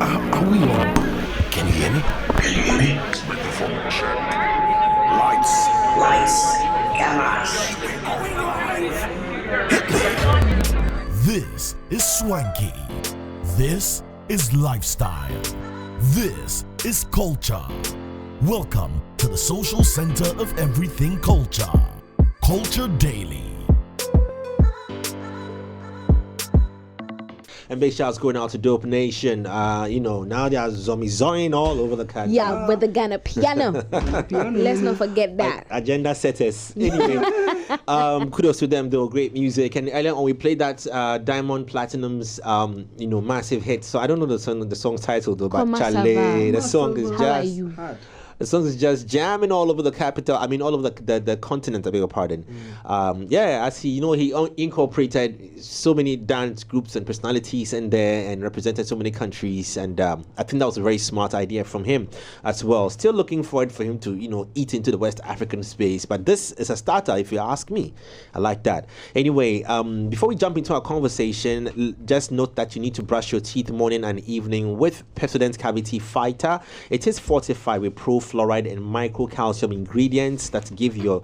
Are we on? Can you hear me? Can you hear me? Microphone check. Lights. Cameras. Hit me. This is swanky. This is lifestyle. This is culture. Welcome to the social center of everything culture. Culture Daily. And big shouts going out to Dope Nation. Now there's zombie all over the country. Yeah, with the Ghana piano. Let's not forget that. Agenda setters. Anyway, kudos to them though. Great music. And earlier on we played that Diamond Platinum's massive hit. So I don't know the song's title though, but Chale. The song is just. The song is just jamming all over the capital. I mean, all over the continent. I beg your pardon. As he incorporated so many dance groups and personalities in there and represented so many countries. And I think that was a very smart idea from him as well. Still looking forward for him to eat into the West African space. But this is a starter, if you ask me. I like that. Anyway, before we jump into our conversation, just note that you need to brush your teeth morning and evening with Pepsodent Cavity Fighter. It is fortified with fluoride and microcalcium ingredients that give your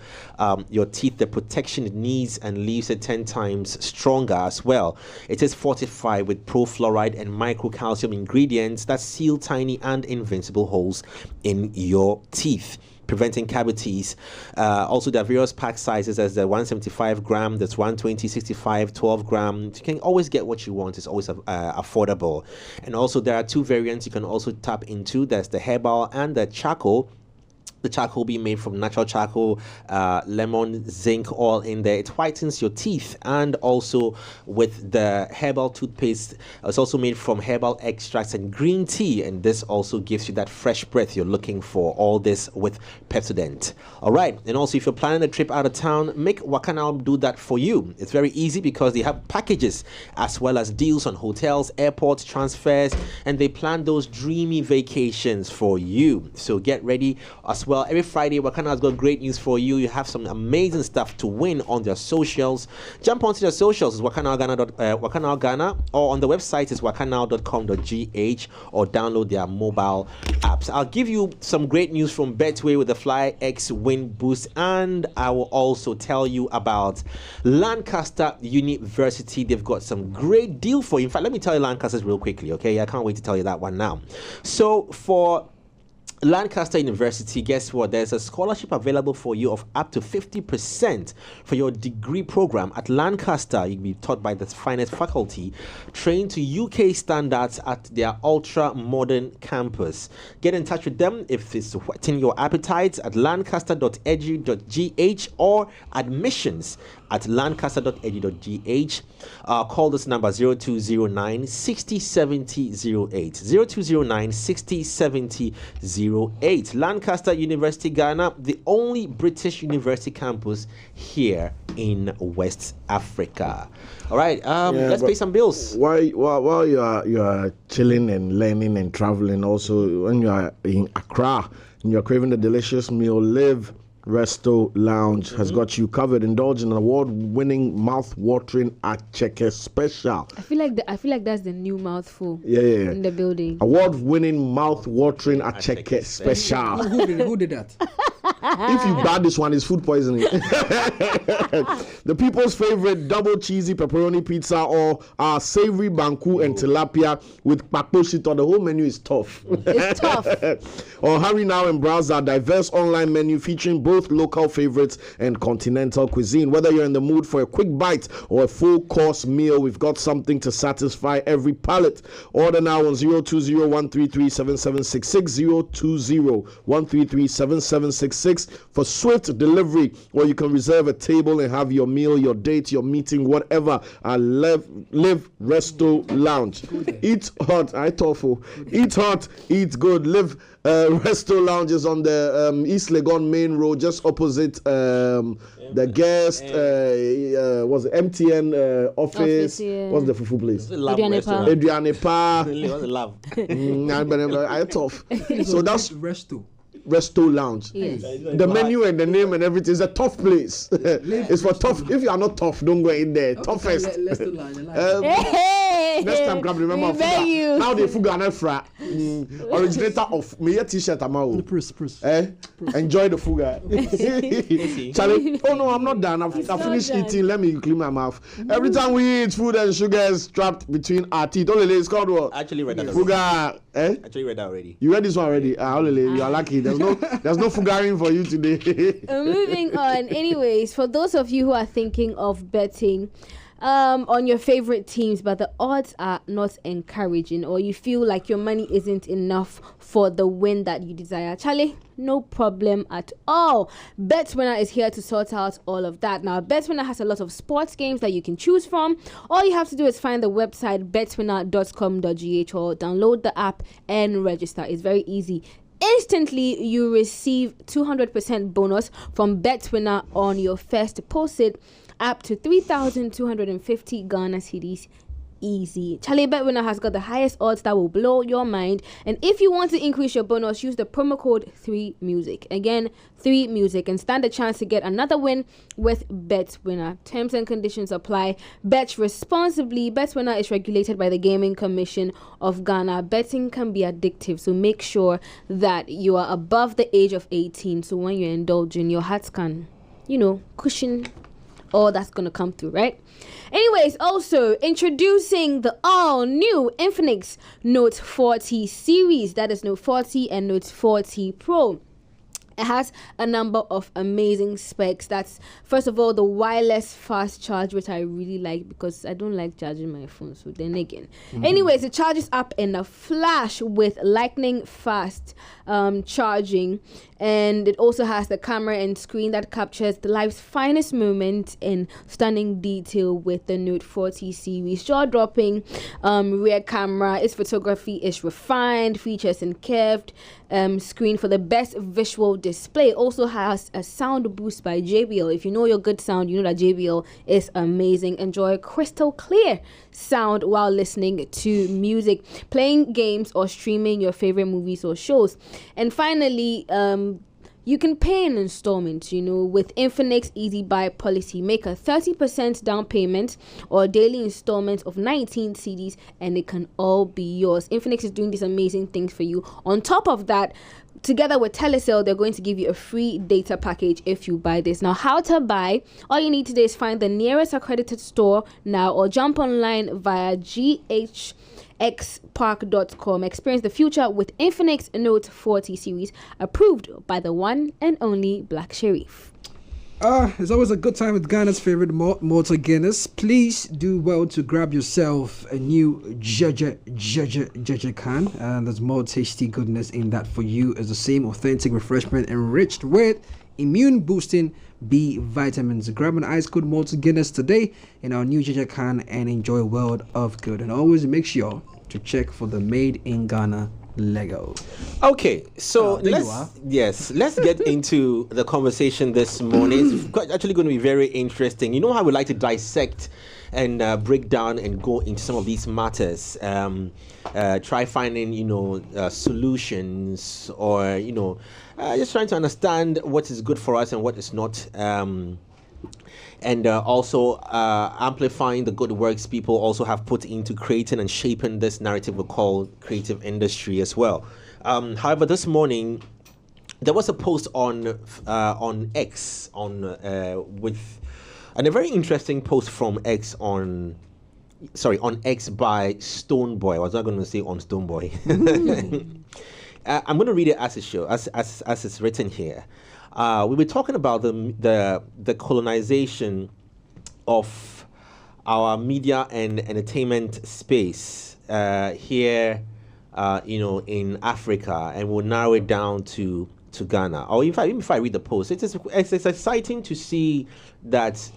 teeth the protection it needs and leaves it 10 times stronger as well. It is fortified with fluoride and microcalcium ingredients that seal tiny and invincible holes in your teeth, preventing cavities. Also, there are various pack sizes as the 175 gram, that's 120, 65, 12 gram. You can always get what you want. It's always affordable. And also, there are two variants you can also tap into. There's the herbal and the charcoal. The charcoal being made from natural charcoal, lemon, zinc oil in there. It whitens your teeth. And also with the herbal toothpaste, it's also made from herbal extracts and green tea. And this also gives you that fresh breath you're looking for. All this with Pepsodent. All right. And also, if you're planning a trip out of town, make Wakanal do that for you. It's very easy because they have packages as well as deals on hotels, airports, transfers, and they plan those dreamy vacations for you. So get ready as well. Every Friday, Wakana has got great news for you. You have some amazing stuff to win on their socials. Jump onto their socials. It's Wakanal Ghana, or on the website is wakanal.com.gh, or download their mobile apps. I'll give you some great news from Betway with the Fly X Win Boost, and I will also tell you about Lancaster University. They've got some great deal for you. In fact, let me tell you Lancaster's real quickly, okay? I can't wait to tell you that one now. So for Lancaster University, guess what? There's a scholarship available for you of up to 50% for your degree program at Lancaster. You'll be taught by the finest faculty, trained to UK standards at their ultra-modern campus. Get in touch with them if it's whetting your appetites at lancaster.edu.gh or admissions at lancaster.edu.gh. Call this number 0209 60 70 08. 0209 60 70 08. Lancaster University, Ghana, the only British university campus here in West Africa. All right, let's pay some bills. While you are chilling and learning and traveling, also when you are in Accra and you're craving the delicious meal, Live Resto Lounge has got you covered. Indulge in an award-winning, mouth-watering Acheke special. I feel like that's the new mouthful. Yeah. In the building. Award-winning, mouth-watering Acheke special. Who did that? If you bad this one, it's food poisoning. The people's favorite double cheesy pepperoni pizza or our savory banku and tilapia with pakpo shito. The whole menu is tough. It's tough. Or hurry now and browse our diverse online menu featuring both local favorites and continental cuisine. Whether you're in the mood for a quick bite or a full course meal, we've got something to satisfy every palate. Order now on 020-133-7766, 020-133-7766 for swift delivery, or you can reserve a table and have your meal, your date, your meeting, whatever at Live Resto Lounge. Eat hot, eat hot, eat good. Live Resto Lounge is on the East Legon Main Road, just opposite the guest, was it MTN office? Yeah. What's the fufu place? Adriane Pa. I tough. So that's Resto. Resto Lounge. Yes. The menu and the name and everything is a tough place. It's for tough. If you are not tough, don't go in there. Toughest. Next time, come remember Fuga. Now the Fuga and Efra, originator of me t-shirt amount. Enjoy the Fuga. Charlie, oh no, I'm not done. I've finished eating. Let me clean my mouth. Every time we eat, food and sugar is trapped between our teeth. Only it's called what? Actually read that Fuga. Actually read that already. You read this one already? You are lucky. There's no Fugaring for you today. Moving on. Anyways, for those of you who are thinking of betting on your favorite teams, but the odds are not encouraging, or you feel like your money isn't enough for the win that you desire, Charlie, no problem at all. BetWinner is here to sort out all of that. Now, BetWinner has a lot of sports games that you can choose from. All you have to do is find the website betwinner.com.gh or download the app and register. It's very easy. Instantly, you receive 200% bonus from BetWinner on your first deposit up to 3,250 Ghana cedis. Easy. Charlie, BetWinner has got the highest odds that will blow your mind. And if you want to increase your bonus, use the promo code 3music. Again, 3music, and stand a chance to get another win with BetWinner. Terms and conditions apply. Bet responsibly. BetWinner is regulated by the Gaming Commission of Ghana. Betting can be addictive, so make sure that you are above the age of 18. So when you're indulging, your heart can, cushion all that's gonna come through, right? Anyways, also introducing the all-new Infinix Note 40 series. That is Note 40 and Note 40 Pro. It has a number of amazing specs. That's, first of all, the wireless fast charge, which I really like because I don't like charging my phone. So then again. Anyways, it charges up in a flash with lightning fast charging. And it also has the camera and screen that captures the life's finest moment in stunning detail with the Note 40 series. Jaw-dropping rear camera. Its photography is refined, features and curved screen for the best visual display. It also has a sound boost by JBL. If you know your good sound, you know that JBL is amazing. Enjoy crystal clear sound while listening to music, playing games, or streaming your favorite movies or shows. And finally, you can pay in installments, with Infinix Easy Buy policy. Make a 30% down payment or daily installments of 19 CDs, and it can all be yours. Infinix is doing these amazing things for you. On top of that, together with Telecel, they're going to give you a free data package if you buy this. Now, how to buy? All you need to do is find the nearest accredited store now, or jump online via xpark.com. Experience the future with Infinix Note 40 series, approved by the one and only Black Sheriff. It's always a good time with Ghana's favorite Motor Guinness. Please do well to grab yourself a new Jaja can. And there's more tasty goodness in that for you. It's the same authentic refreshment enriched with immune boosting B vitamins. Grab an ice cold Motor Guinness today in our new Jaja can and enjoy a world of good. And always make sure to check for the Made in Ghana Lego. Okay, so let's get into the conversation this morning. It's actually going to be very interesting. You know how we like to dissect and break down and go into some of these matters. Try finding solutions, or just trying to understand what is good for us and what is not. And also amplifying the good works people also have put into creating and shaping this narrative we call creative industry as well. However, this morning there was a post on X and a very interesting post from X on X by Stoneboy. I was not going to say on Stoneboy. I'm going to read it as it's written here. We were talking about the colonization of our media and entertainment space here, in Africa, and we'll narrow it down to Ghana. Or if I read the post, it's exciting to see that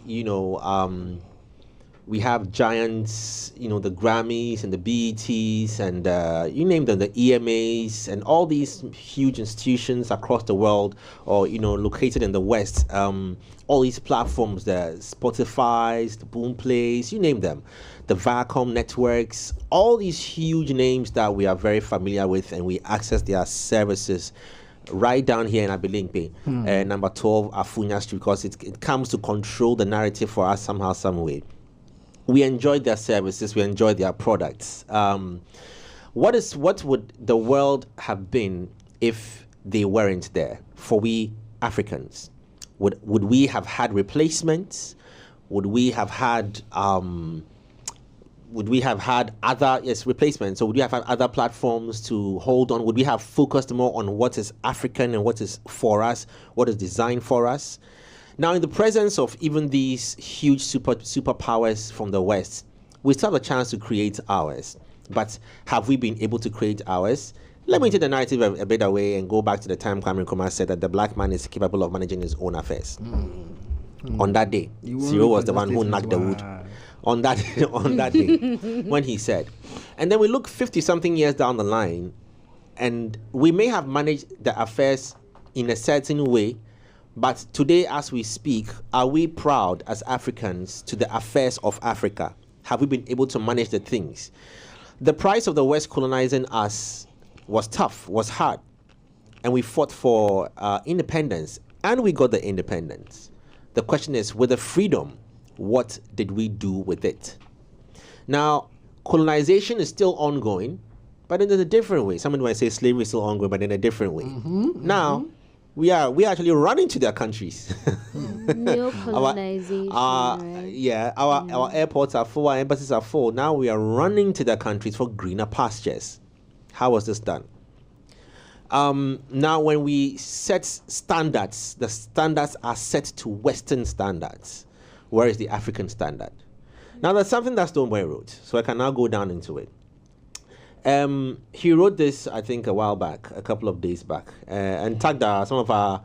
we have giants, the Grammys and the BETs and you name them, the EMAs and all these huge institutions across the world, or located in the West. All these platforms, the Spotify's, the Boomplays, you name them, the Viacom networks, all these huge names that we are very familiar with, and we access their services right down here in Abilimpe, number 12 Afunya Street, because it comes to control the narrative for us somehow, some way. We enjoy their services, we enjoy their products. What would the world have been if they weren't there for we Africans? Would we have had replacements? Would we have had other replacements? So would we have had other platforms to hold on? Would we have focused more on what is African and what is for us, what is designed for us? Now, in the presence of even these huge superpowers from the West, we still have a chance to create ours. But have we been able to create ours? Let me take the narrative a bit away and go back to the time Kwame Nkrumah said that the black man is capable of managing his own affairs. On that day, Cyril was the one who knocked the wood. On that day, when he said. And then we look 50-something years down the line, and we may have managed the affairs in a certain way, but today as we speak, are we proud as Africans to the affairs of Africa? Have we been able to manage the things? The price of the West colonizing us was tough, was hard, and we fought for independence, and we got the independence. The question is, with the freedom, what did we do with it? Now, colonization is still ongoing, but in a different way. Someone might say slavery is still ongoing, but in a different way. Now, we are actually running to their countries. Neo-colonization, right? Yeah, our airports are full, our embassies are full. Now we are running to their countries for greener pastures. How was this done? Now, when we set standards, the standards are set to Western standards. Where is the African standard? Now, there's something that Stonebwoy wrote, so I can now go down into it. He wrote this, I think, a while back, a couple of days back, and tagged some of our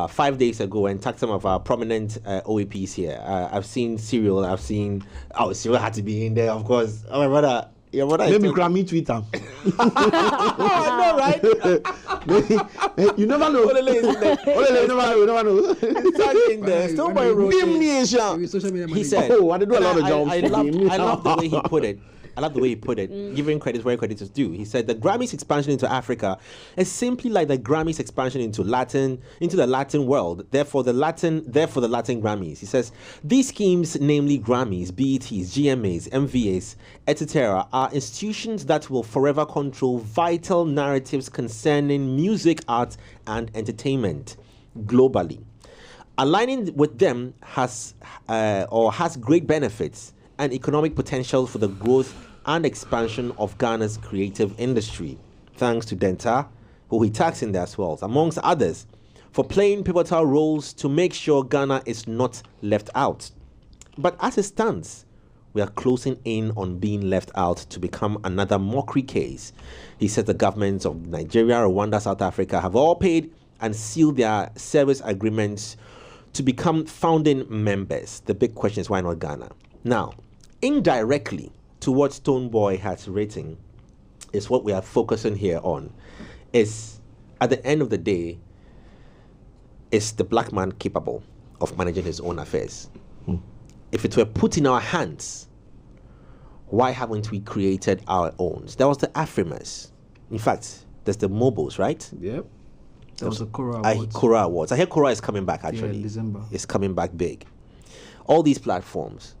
5 days ago, and tagged some of our prominent OAPs here. I've seen Cyril, Cyril had to be in there, of course. Oh, my brother. Your brother maybe Grammy Twitter. I know, right? You never know. You never know. It's tagged in there. Stonebwoy wrote it. He said, I did do a lot of jobs. I love the way he put it. Giving credit where credit is due. He said the Grammys expansion into Africa is simply like the Grammys expansion into the Latin world. Therefore the Latin Grammys. He says these schemes, namely Grammys, BETs, GMAs, MVAs, etc., are institutions that will forever control vital narratives concerning music, art, and entertainment globally. Aligning with them has great benefits and economic potential for the growth and expansion of Ghana's creative industry. Thanks to Denta, who he tags in there as well, amongst others, for playing pivotal roles to make sure Ghana is not left out. But as it stands, we are closing in on being left out to become another mockery case. He said the governments of Nigeria, Rwanda, South Africa have all paid and sealed their service agreements to become founding members. The big question is, why not Ghana? Now, indirectly to what Stonebwoy has written is what we are focusing here on. Is at the end of the day, is the black man capable of managing his own affairs? If it were put in our hands, why haven't we created our own? There was the Afrimas. In fact, there's the Mobiles, right? Yep. There was the Kora Awards. Kora Awards. I hear Kora is coming back, actually. Yeah, December. It's coming back big. All these platforms.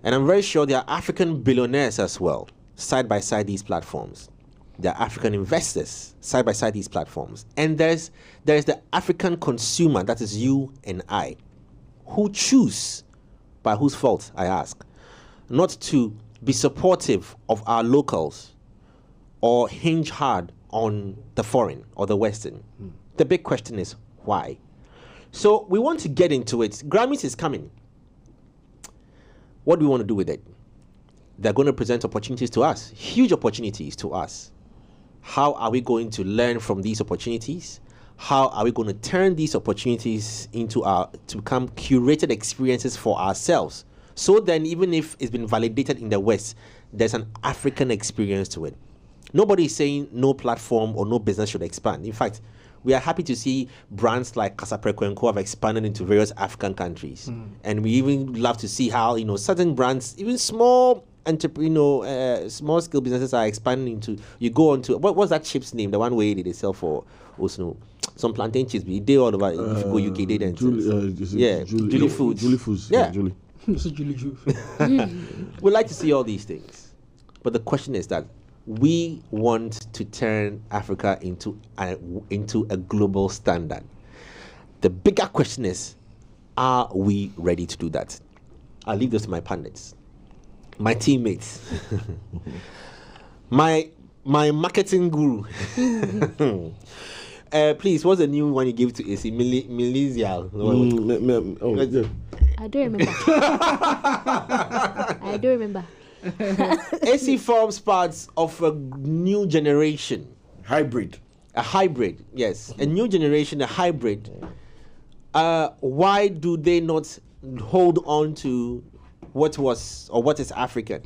And I'm very sure there are African billionaires as well, side by side these platforms. There are African investors, side by side these platforms. And there's the African consumer, that is you and I, who choose, by whose fault, I ask, not to be supportive of our locals or hinge hard on the foreign or the Western. The big question is, why? So we want to get into it. Grammys is coming. What do we want to do with it? They're going to present opportunities to us, huge opportunities to us. How are we going to learn from these opportunities? How are we going to turn these opportunities to become curated experiences for ourselves? So then, even if it's been validated in the West, there's an African experience to it. Nobody is saying no platform or no business should expand. In fact, we are happy to see brands like Kasapre & Co have expanded into various African countries. And we even love to see how, certain brands, even small small scale businesses are expanding into. You go on to what's that chip's name? The one way they sell for also some plantain chips. They all over. If you go UK, they then Julie Foods. Julie Foods. Yeah. Julie. We like to see all these things, but the question is that we want to turn Africa into a global standard. The bigger question is, are we ready to do that? I'll leave this to my pundits, my teammates, my marketing guru. Please, what's the new one you gave to AC? Millennial. I don't remember. I don't remember. AC forms parts of a new generation. Hybrid. A hybrid, yes. A new generation, a hybrid. Why do they not hold on to what was or what is African?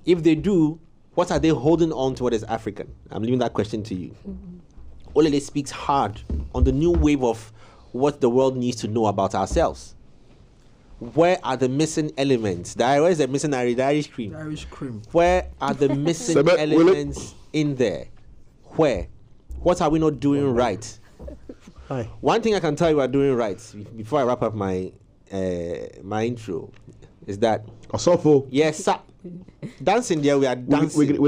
If they do, what are they holding on to what is African? I'm leaving that question to you. Olele speaks hard on the new wave of what the world needs to know about ourselves. Where are the missing elements? Where is the missing the Irish cream? Irish cream. Where are the missing elements in there? Where? What are we not doing right? Hi. One thing I can tell you we are doing right before I wrap up my my intro is that Osofo. yes, sir. Dancing there, we are dancing. We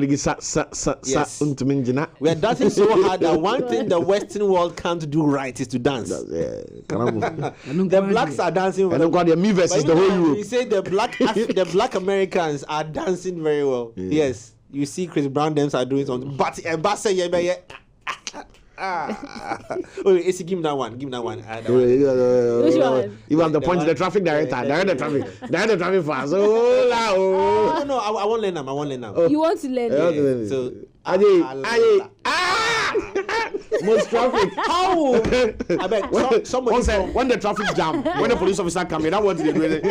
are dancing so hard that one thing the Western world can't do right is to dance. The blacks are dancing. And the me versus the whole Europe. You say the black Americans are dancing very well. Yeah. Yes, you see Chris Brown them are doing something, but wait, give me that one. Which one? You have the point, the traffic director. Direct the traffic fast. No, I won't learn them. You want to learn it? So, most traffic. How? I bet somebody when the traffic jam, when the police officer come in, I want to do it.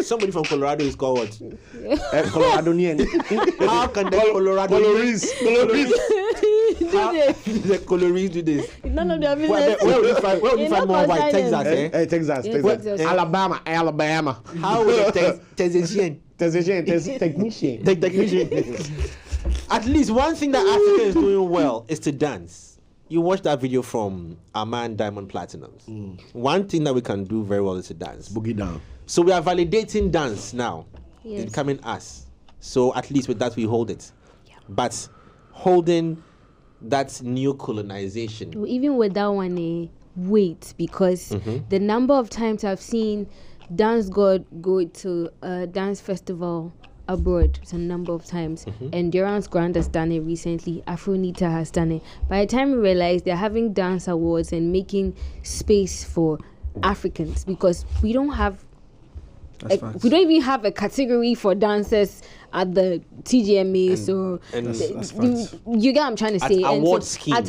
Somebody from Colorado is called what? Coloradonian. How can the Colorado Coloris. the Coloris do this? None of their Where business. will you find more white? Texas, eh? Texas. Texas. Alabama. How will the technician? At least one thing that Africa is doing well is to dance. You watch that video from Aman Diamond Platinums. One thing that we can do very well is to dance. Boogie down. So we are validating dance now. Yes. It's becoming us. So at least with that we hold it. Yeah. But holding that new colonization. Well, even with that one, wait, because the number of times I've seen dance god go to a dance festival abroad a number of times, and Durance Grant has done it recently, Afronita has done it. By the time we realize they're having dance awards and making space for Africans, because we don't even have a category for dancers at the TGMA, you get what I'm trying to say. At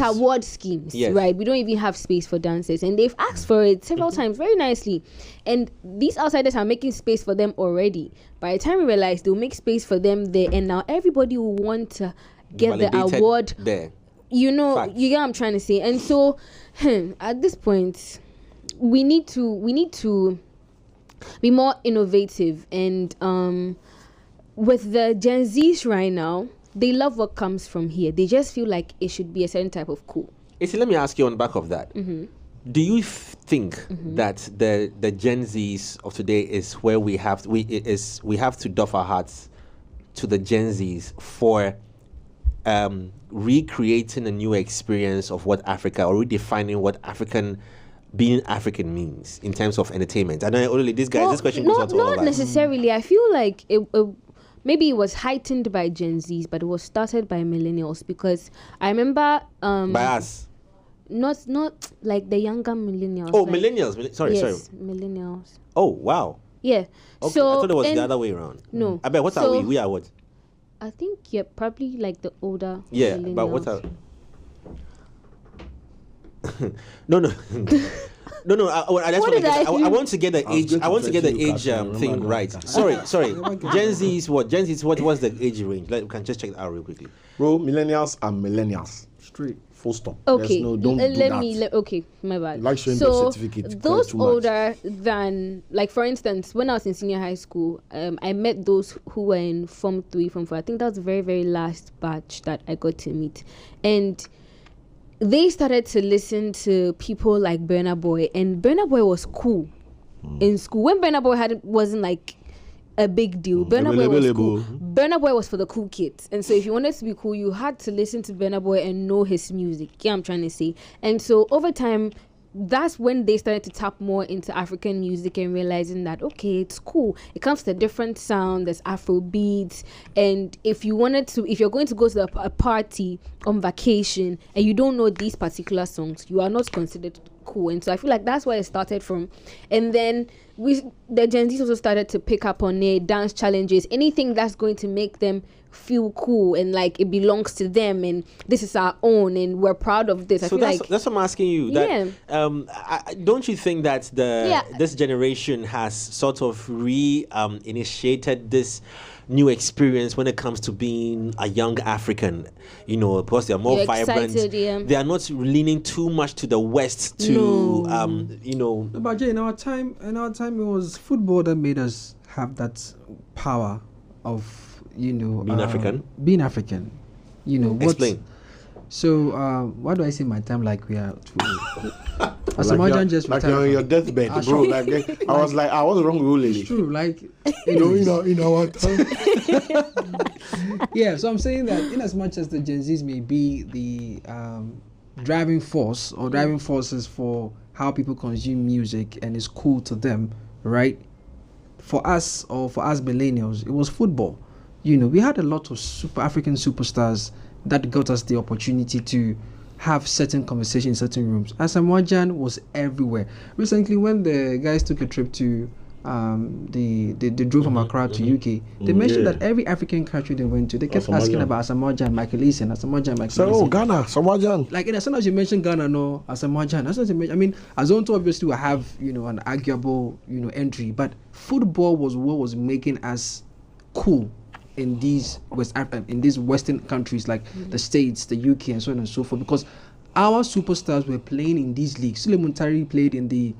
award schemes, yes. Right? We don't even have space for dancers, and they've asked for it several times, very nicely. And these outsiders are making space for them already. By the time we realize, they'll make space for them there, and now everybody will want to get the award there. You know, Facts. you get what I'm trying to say. And so, at this point, we need to be more innovative. And with the Gen Zs right now, they love what comes from here. They just feel like it should be a certain type of cool. Let me ask you on the back of that. Do you think that the Gen Zs of today is where we have to doff our hats to the Gen Zs for recreating a new experience of what Africa, or redefining what being African means in terms of entertainment? And only this question goes out to all of us. Not necessarily. I feel like maybe it was heightened by Gen Zs, but it was started by millennials, because I remember by us. Not like the younger millennials. Oh, like, millennials. Sorry. Millennials. Oh, wow. Yeah. Okay, so, I thought it was the other way around. No. I bet, what are we? We are what? I think probably like the older. Yeah, millennials. but what are... No. I want to get the age. I want to get the age thing right. Sorry. Gen Z is what? Gen Z is what was the age range? We can just check that out real quickly. Bro, millennials are millennials. Straight. Full stop. Okay, Don't do that. Okay, my bad. Like showing so the certificate. those older than, like, for instance, when I was in senior high school, I met those who were in Form 3, Form 4. I think that was the very, very last batch that I got to meet. And they started to listen to people like Burna Boy, and Burna Boy was cool in school. When Burna Boy wasn't like a big deal. Burna Boy was cool. Burna Boy was for the cool kids. And so if you wanted to be cool, you had to listen to Burna Boy and know his music. Yeah, I'm trying to say. And so over time, that's when they started to tap more into African music and realizing that, okay, it's cool. It comes to a different sound. There's Afro beats. And if you're going to go to a party on vacation and you don't know these particular songs, you are not considered cool. And so I feel like that's where it started from. And then the Gen Zs also started to pick up on it, dance challenges, anything that's going to make them feel cool and like it belongs to them and this is our own and we're proud of this. So that's what I'm asking you. That, don't you think that this generation has sort of initiated this new experience when it comes to being a young African, because they're more vibrant. Excited, They are not leaning too much to the West But Jay, in our time it was football that made us have that power of being African. Explain. So why do I say my time like we are too as like a just like you're on your deathbed, bro. Like I was like, what's wrong with you, lady? It's true, like in our time. Yeah, so I'm saying that in as much as the Gen Zs may be the driving force or driving forces for how people consume music and it's cool to them, right? For us millennials, it was football. We had a lot of super African superstars that got us the opportunity to have certain conversations in certain rooms. Asamoah was everywhere. Recently, when the guys took a trip to they drove from Accra to UK, they mentioned that every African country they went to, they kept asking about Asamoah, Michael Eason, Asamoah, Michael Eason. Ghana, Asamoah. Like, as soon as you mention Ghana, no, Asamoah. As soon as you mention, I mean, Azonto obviously will have, an arguable, entry, but football was what was making us cool in these Western countries like the States, the UK, and so on and so forth, because our superstars were playing in these leagues. Sule Muntari played in the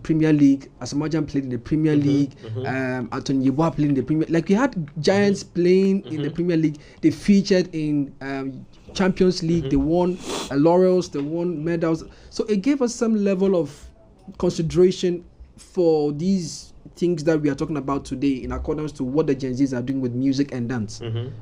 Premier League. Asamoah played in the Premier League. Anthony Yeboah played in the Premier. Like, we had giants playing in the Premier League. They featured in Champions League. They won laurels. They won medals. So it gave us some level of consideration for these things that we are talking about today in accordance to what the Gen Zs are doing with music and dance.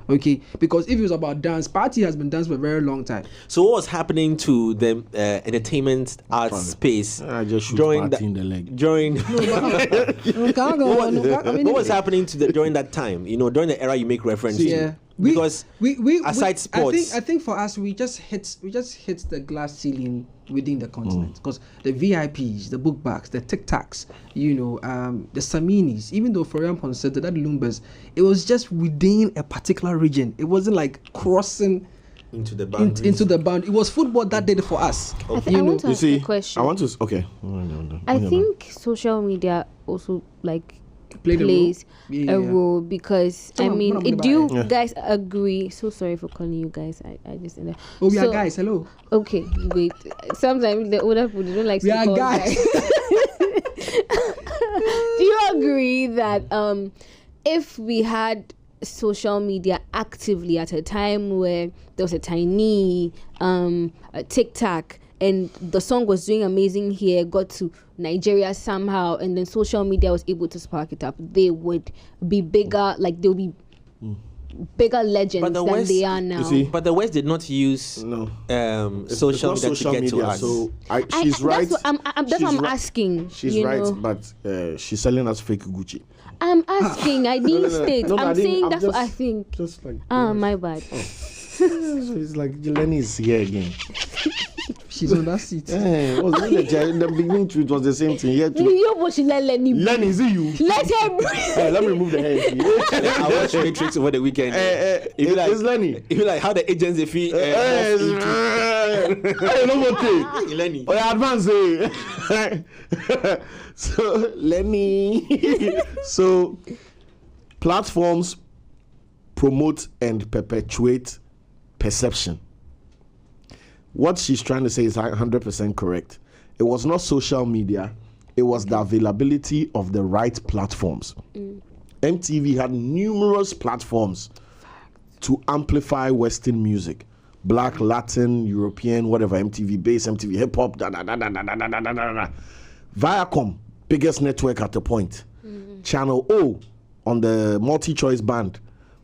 Okay, because if it was about dance, party has been dance for a very long time. So what was happening to the entertainment arts space during the leg? During what was happening to during that time? During the era you make reference to. Because aside sports, I think for us we just hit the glass ceiling within the continent, because the VIPs, the bookbacks, the TikToks, the Saminis, even though Florian Pons said that Lumbers, it was just within a particular region. It wasn't like crossing into the bound. It was football that did it for us. I want to ask a question. I want to. Okay. I think social media also plays a role, because do you guys agree? So sorry for calling you guys. I just ended. We are guys. Hello. Okay, wait. Sometimes the older people, they don't like to be call guys. Do you agree that if we had social media actively at a time where there was a tiny a TikTok, and the song was doing amazing here, got to Nigeria somehow, and then social media was able to spark it up, they would be bigger, like they'll be bigger legends than they are now. But the West did not use social media to get to us. So she's right. That's what I'm asking. She's right, but she's selling us fake Gucci. I'm asking. I didn't state. I'm saying that's what I think. Just like my bad. It's like Lenny is here again. She's on that seat. In the beginning, it was the same thing. Lenny, is it you? Let her breathe. Let me remove the hands. I watched Matrix over the weekend. It's Lenny. If you like how the agents they feel. No more thing. Lenny. Advance. So Lenny. So platforms promote and perpetuate perception. what she's trying to say is 100% correct. It was not social media. It was the availability of the right platforms. MTV had numerous platforms to amplify Western music. Black, Latin, European, whatever, MTV bass, MTV hip hop, Viacom, biggest network at the point. Channel O on the multi-choice band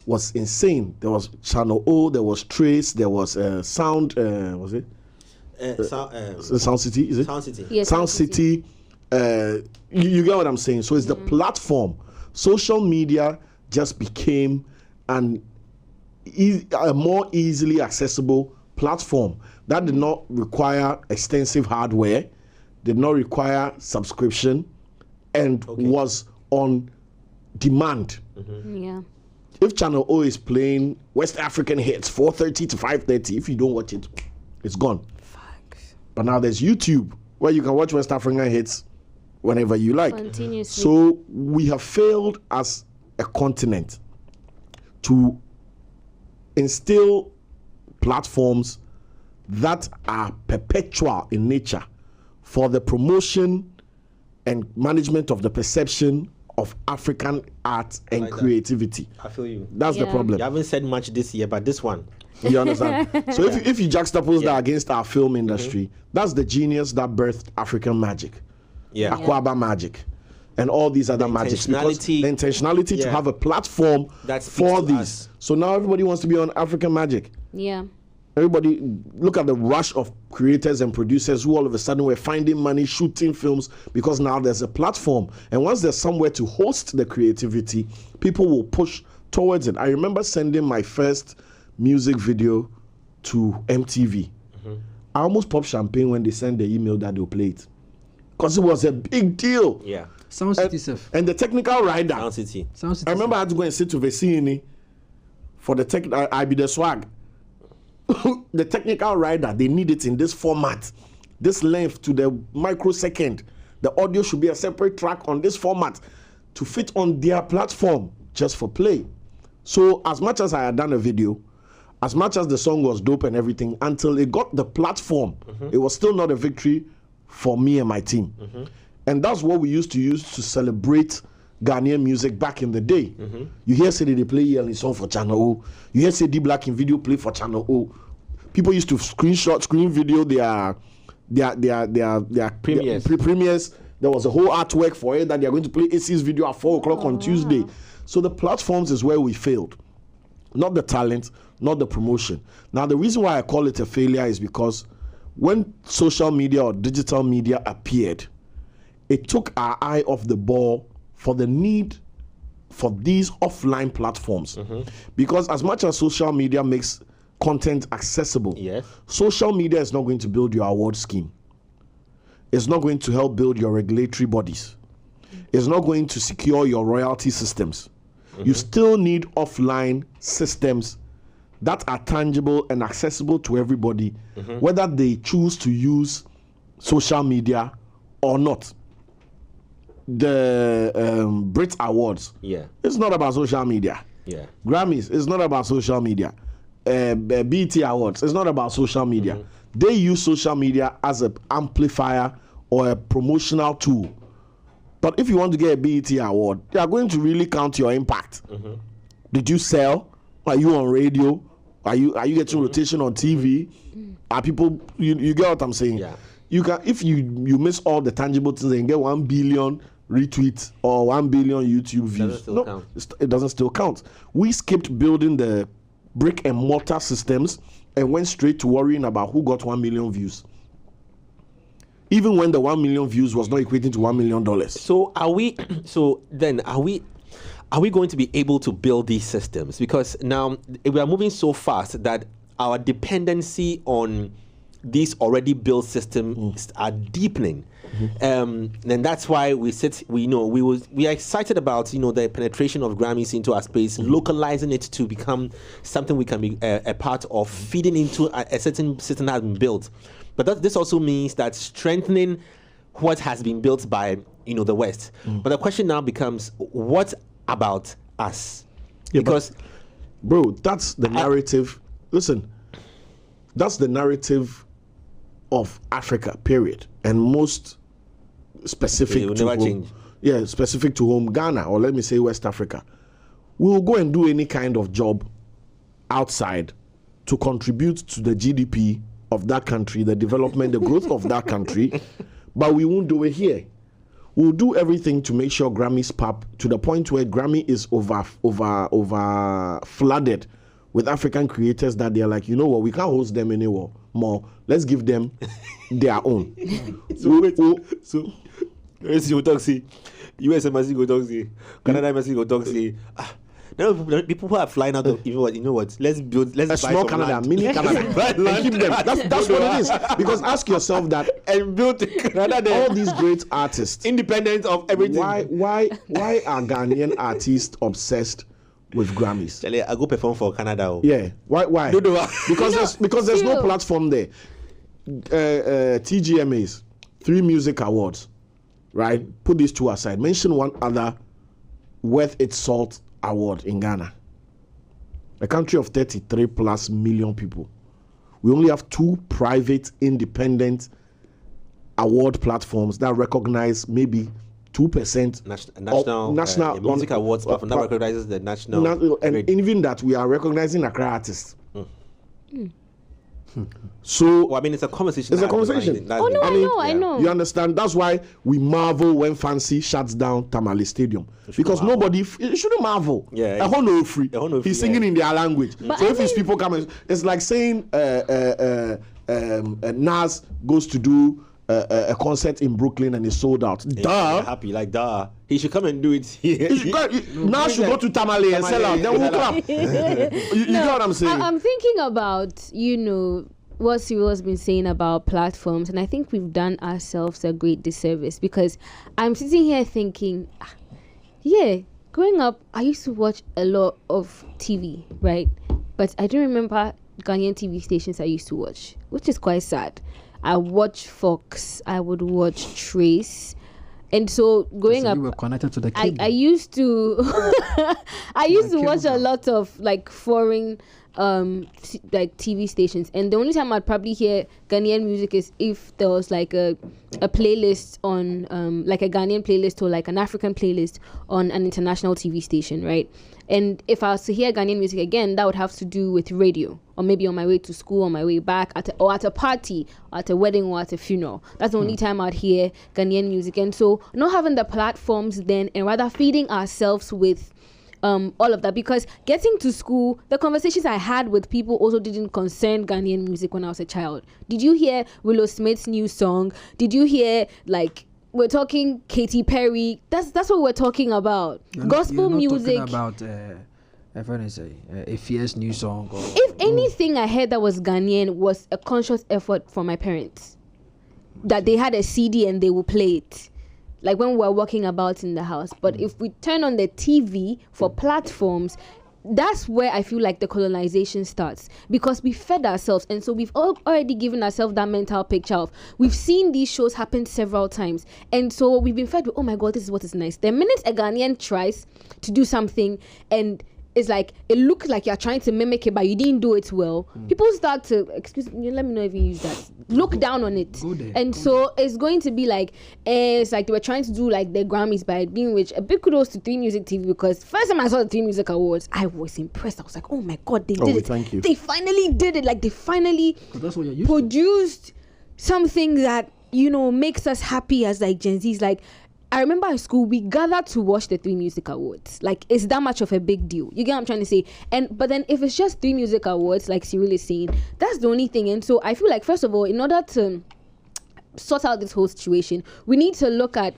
was insane. There was Channel O, there was Trace, there was Sound, was it? Sound City, is it? Sound City. Yes, Sound City. You get what I'm saying? So it's the platform. Social media just became a more easily accessible platform that did not require extensive hardware, did not require subscription, and was on demand. Yeah. If Channel O is playing West African hits 4:30 to 5:30, if you don't watch it, it's gone. But now there's YouTube where you can watch West African hits whenever you like. Continuously. So we have failed as a continent to instill platforms that are perpetual in nature for the promotion and management of the perception of African art and Like that. creativity. I feel you. That's the Yeah. problem. You haven't said much this year, but this one. You understand? So if you juxtapose that against our film industry, that's the genius that birthed African magic, Yeah. Aquaba magic, and all these other magics. Because intentionality- the intentionality to Yeah. have a platform That speaks for to these. us. So now everybody wants to be on African magic. Yeah. Everybody, look at the rush of creators and producers who all of a sudden were finding money shooting films because now there's a platform. And once there's somewhere to host the creativity, people will push towards it. I remember sending my first music video to MTV. I almost popped champagne when they sent the email that they'll play it, because it was a big deal. Yeah. Sound City self. And the technical rider, Sound City. Sound City. I remember I had to go and sit to Vesini for the tech. I be the swag. The technical rider, they need it in this format, this length to the microsecond. The audio should be a separate track on this format to fit on their platform just for play. So as much as I had done a video, as much as the song was dope and everything, until it got the platform, it was still not a victory for me and my team. And that's what we used to use to celebrate Ghanaian music back in the day. You hear say they play Yelling song for Channel O. You hear say D Black in video play for Channel O. People used to screen video their Premieres. premieres. There was a whole artwork for it that they are going to play AC's video at 4 o'clock on Tuesday. So the platforms is where we failed. Not the talent, not the promotion. Now the reason why I call it a failure is because when social media or digital media appeared, it took our eye off the ball for the need for these offline platforms. Because as much as social media makes content accessible, Yes. social media is not going to build your award scheme. It's not going to help build your regulatory bodies. It's not going to secure your royalty systems. You still need offline systems that are tangible and accessible to everybody, whether they choose to use social media or not. The Brit Awards, Yeah. it's not about social media. Yeah. Grammys, it's not about social media. BET Awards, it's not about social media. They use social media as an amplifier or a promotional tool. But if you want to get a BET award, they are going to really count your impact. Did you sell? Are you on radio? Are you getting rotation on TV? Are people? You get what I'm saying? Yeah. You can, if you miss all the tangible things and get 1 billion retweets or 1 billion YouTube views. still count. It doesn't still count. We skipped building the brick and mortar systems and went straight to worrying about who got 1 million views. Even when the 1 million views was not equating to $1 million. So are we going to be able to build these systems? Because now we are moving so fast that our dependency on these already built systems are deepening. And that's why we are excited about the penetration of Grammys into our space, localizing it to become something we can be a part of, feeding into a certain system that has been built. But this also means that strengthening what has been built by the West. But the question now becomes, what about us? Yeah, because bro, that's the narrative. Listen, that's the narrative of Africa, period, and most specific to never home, change. Yeah, specific to home, Ghana, or let me say West Africa, we will go and do any kind of job outside to contribute to the GDP of that country, the development, the growth of that country, but we won't do it here. We'll do everything to make sure Grammy's pop to the point where Grammy is over flooded with African creators that they're like, you know what, we can't host them anymore. Let's give them their own. So you talk say, US embassy go talk say, Canada embassy go talk say. Now people who are flying out of, you know what? Let's buy small Canada, land. mini Canada, and keep them. That's what it is. Because ask yourself that, and build Canada. All these great artists, independent of everything. Why are Ghanaian artists obsessed with Grammys? Charlie, I go perform for Canada. Yeah. Why? Because there's no platform there. TGMAs, 3 music awards, right? Put these 2 aside. Mention one other worth its salt award in Ghana. A country of 33 plus million people. We only have 2 private independent award platforms that recognize maybe 2% national music awards platform that recognizes the national and even that we are recognizing Accra artists. So well, I mean, it's a conversation. It's a conversation. I know. You understand? That's why we marvel when Fancy shuts down Tamale Stadium, because nobody shouldn't marvel. Yeah, free. He's singing in their language. But so if his people come, it's like saying Nas goes to do a concert in Brooklyn and it's sold out. Duh. Happy like duh. He should come and do it here. Nas should go to Tamale and sell out. Then we'll clap. You know what I'm saying? I'm thinking about, what Cyril's been saying about platforms, and I think we've done ourselves a great disservice, because I'm sitting here thinking, growing up, I used to watch a lot of TV, right? But I don't remember Ghanaian TV stations I used to watch, which is quite sad. I watch Fox, I would watch Trace, and so growing up, you were connected to the cable. I used to watch a lot of like foreign like TV stations, and the only time I'd probably hear Ghanaian music is if there was like a playlist on like a Ghanaian playlist or like an African playlist on an international TV station, right? And if I was to hear Ghanaian music again, that would have to do with radio, or maybe on my way to school, on my way back, at a party, or at a wedding, or at a funeral. That's the only time I'd hear Ghanaian music. And so not having the platforms then, and rather feeding ourselves with all of that, because getting to school, the conversations I had with people also didn't concern Ghanaian music when I was a child. Did you hear Willow Smith's new song? Did you hear, like, we're talking Katy Perry? That's what we're talking about. Gospel music. Talking about a fierce new song. If anything I heard that was Ghanaian was a conscious effort from my parents, that they had a CD and they would play it, like when we were walking about in the house. But if we turn on the TV for platforms, that's where I feel like the colonization starts, because we fed ourselves, and so we've already given ourselves that mental picture of, we've seen these shows happen several times, and so we've been fed with, oh my god, this is what is nice. The minute a Ghanaian tries to do something and it's like, it looks like you're trying to mimic it but you didn't do it well, people start to, excuse me, let me know if you use that, look down on it. And so it's going to be like, it's like they were trying to do like the Grammys by doing, which a big kudos to 3 Music TV, because first time I saw the 3 Music Awards, I was impressed. I was like, oh my god, they did it. Thank you. They finally did it. Like, they finally produced something that, makes us happy as like Gen Zs. Like, I remember in school, we gathered to watch the 3 Music Awards. Like, it's that much of a big deal. You get what I'm trying to say? But then if it's just 3 Music Awards, like Cyril is saying, that's the only thing. And so I feel like, first of all, in order to sort out this whole situation, we need to look at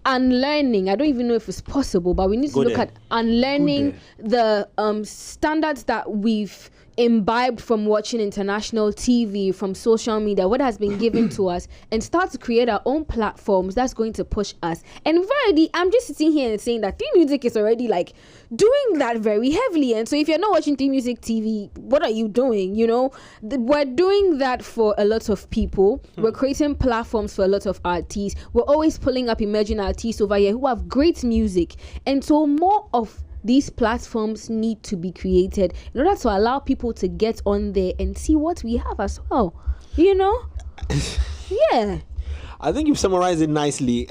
unlearning. I don't even know if it's possible, but we need to look at unlearning the standards that we've imbibed from watching international TV, from social media, what has been given to us, and start to create our own platforms that's going to push us. And already, I'm just sitting here and saying that 3 Music is already like doing that very heavily. And so if you're not watching 3 Music TV, what are you doing? We're doing that for a lot of people. We're creating platforms for a lot of artists. We're always pulling up emerging artists over here who have great music. And so more of these platforms need to be created in order to allow people to get on there and see what we have as well. Yeah. I think you've summarized it nicely.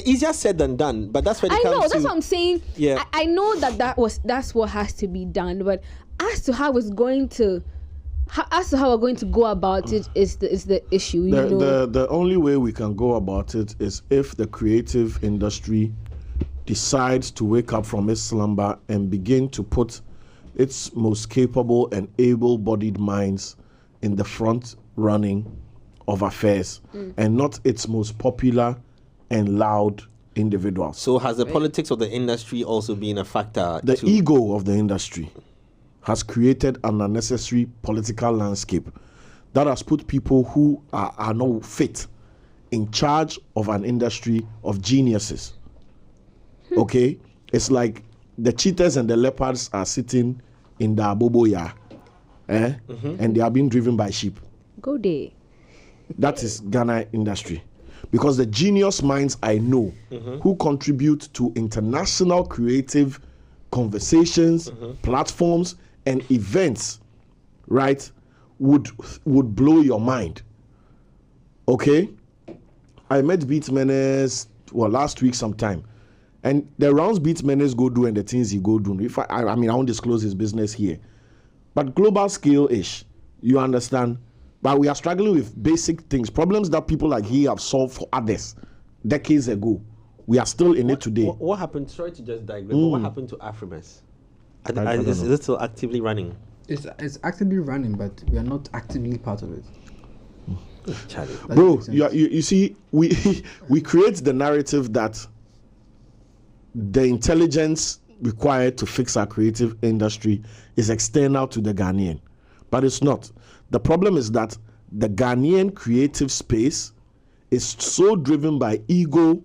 Easier said than done, but that's what I know. That's what I'm saying. Yeah. I know that's what has to be done, but as to how it's going to, how we're going to go about it is the issue. You know? The only way we can go about it is if the creative industry decides to wake up from its slumber and begin to put its most capable and able-bodied minds in the front running of affairs and not its most popular and loud individuals. So has the politics of the industry also been a factor? The ego of the industry has created an unnecessary political landscape that has put people who are not fit in charge of an industry of geniuses. Okay? It's like the cheetahs and the leopards are sitting in the aboboya, and they are being driven by sheep. Go there. That is Ghana industry. Because the genius minds I know who contribute to international creative conversations, platforms, and events, right, would blow your mind. Okay? I met Beats Menace, last week sometime. And the rounds Beats Menace go do and the things he go do. If I won't disclose his business here. But global scale-ish, you understand? But we are struggling with basic things, problems that people like he have solved for others decades ago. We are still in it today. What happened? Sorry to just digress, but what happened to Afrimes? Is it still actively running? It's actively running, but we are not actively part of it. Bro, you see, we create the narrative that the intelligence required to fix our creative industry is external to the Ghanaian, but it's not. The problem is that the Ghanaian creative space is so driven by ego,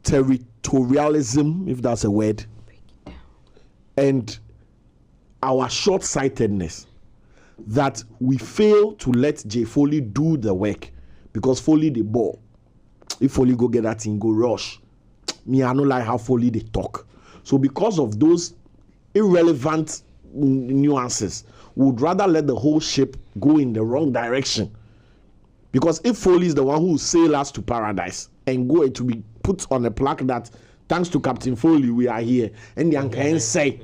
territorialism, if that's a word, and our short-sightedness that we fail to let J. Foley do the work because Foley the ball. If Foley go get that thing, go rush. Me, I don't like how Foley they talk. So because of those irrelevant nuances, we would rather let the whole ship go in the wrong direction. Because if Foley is the one who will sail us to paradise and go to be put on a plaque that thanks to Captain Foley we are here, and the can say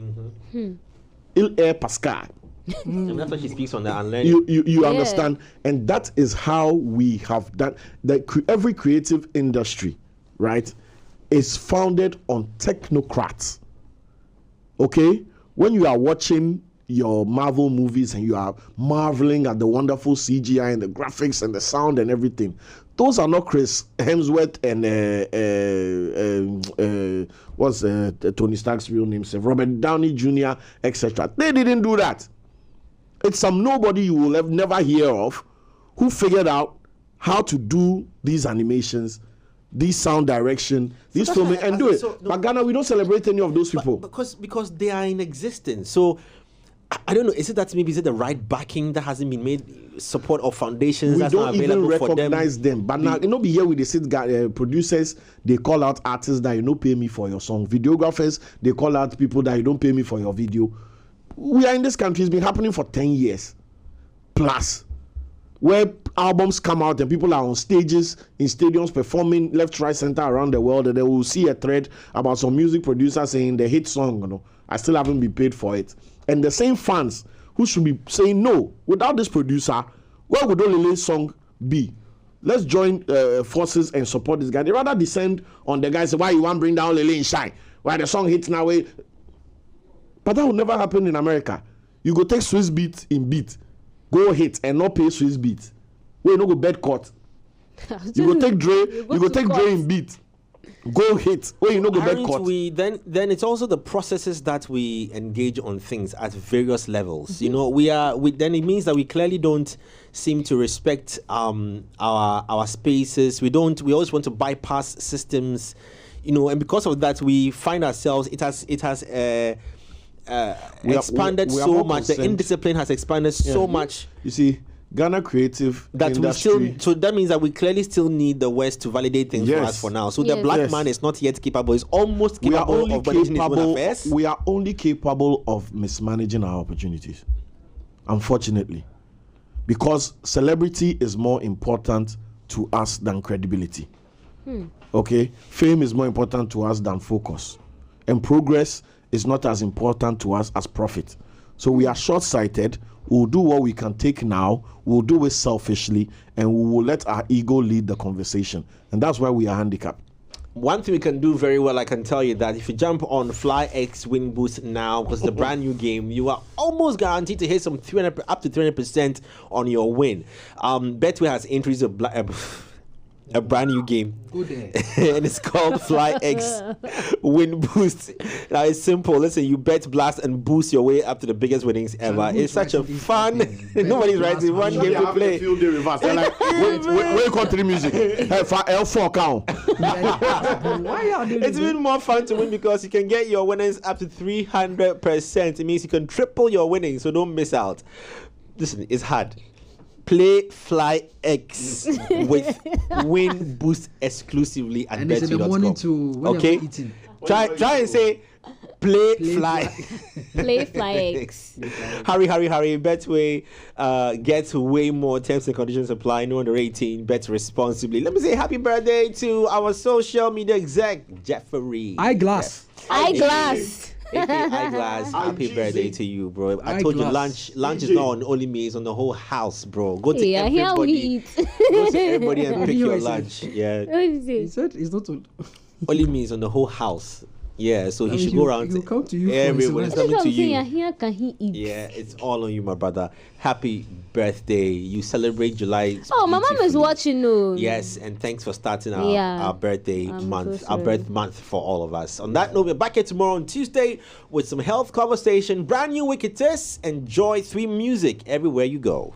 Il est Pascal. And that's what she speaks on that. You understand? And that is how we have done that. Every creative industry, right, is founded on technocrats. Okay? When you are watching your Marvel movies and you are marveling at the wonderful CGI and the graphics and the sound and everything, those are not Chris Hemsworth and what's Tony Stark's real name? Robert Downey Jr., etc. They didn't do that. It's some nobody you will never hear of who figured out how to do these animations, this sound direction, this filming, and do it. But Ghana, we don't celebrate any of those people. Because they are in existence. So I don't know. Is it the right backing that hasn't been made? Support of foundations that's not available for them? We don't even recognize them. But now, be here with the producers. They call out artists that you don't pay me for your song. Videographers, they call out people that you don't pay me for your video. We are in this country. It's been happening for 10 years plus, where albums come out and people are on stages in stadiums performing left, right, center around the world, and they will see a thread about some music producer saying the hit song, I still haven't been paid for it. And the same fans who should be saying, no, without this producer, where would Olile's song be? Let's join forces and support this guy. They rather descend on the guy and say, why you want to bring down Olile and Shine? Why the song hits now? But that would never happen in America. You go take Swiss beat in beat, go hit and not pay Swiss beat. Wait, no go bed court. You go take Dre, Dre in beat, go hit. Wait, you no go bed court. Then it's also the processes that we engage on things at various levels. Then it means that we clearly don't seem to respect our spaces. We always want to bypass systems, and because of that we find ourselves. It has expanded so much. The indiscipline has expanded so much. You see, Ghana creative that industry. So that means that we clearly still need the West to validate things for us for now. So the black man is not yet capable. He's almost capable of managing his own affairs. We are only capable of mismanaging our opportunities, unfortunately. because celebrity is more important to us than credibility. Okay, fame is more important to us than focus, and progress is not as important to us as profit. So we are short-sighted. We'll do what we can take now, we'll do it selfishly, and we will let our ego lead the conversation, and that's why we are handicapped. One thing we can do very well, I can tell you that if you jump on FlyX Win Boost now, because it's a brand new game, you are almost guaranteed to hit some 300 up to 300% on your win. Betway has introduced a brand new game, and it's called FlyX Win Boost. Now it's simple. Listen, you bet, blast, and boost your way up to the biggest winnings ever. It's such a fun. Nobody's writing one game to play. They're like, wait, country music. Hey, for L4 count. It's been more fun to win because you can get your winnings up to 300%. It means you can triple your winnings, so don't miss out. Listen, it's hard. Play FlyX with Win Boost exclusively at betway.com. Okay, try and say play Fly. Play FlyX. Hurry! Betway gets way more. Terms and conditions apply. No under 18. Bet responsibly. Let me say happy birthday to our social media exec Jeffrey. Eyeglass. Eyeglass, happy birthday to you, bro. I told you lunch is not on only me, it's on the whole house, bro. Go to everybody. Go to everybody and pick your lunch. Yeah. He said it's not only me is on the whole house. Yeah, so he should go around. He'll come to you. Everyone's coming to you. Here can he eat? Yeah, it's all on you, my brother. Happy birthday. You celebrate July. Oh, my mom is watching. No. Yes, and thanks for starting our birthday month, our birth month for all of us. On that note, we're back here tomorrow on Tuesday with some health conversation. Brand new week it is. Enjoy 3 music everywhere you go.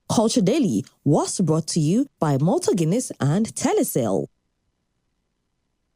Culture Daily was brought to you by Malta Guinness and Telecel.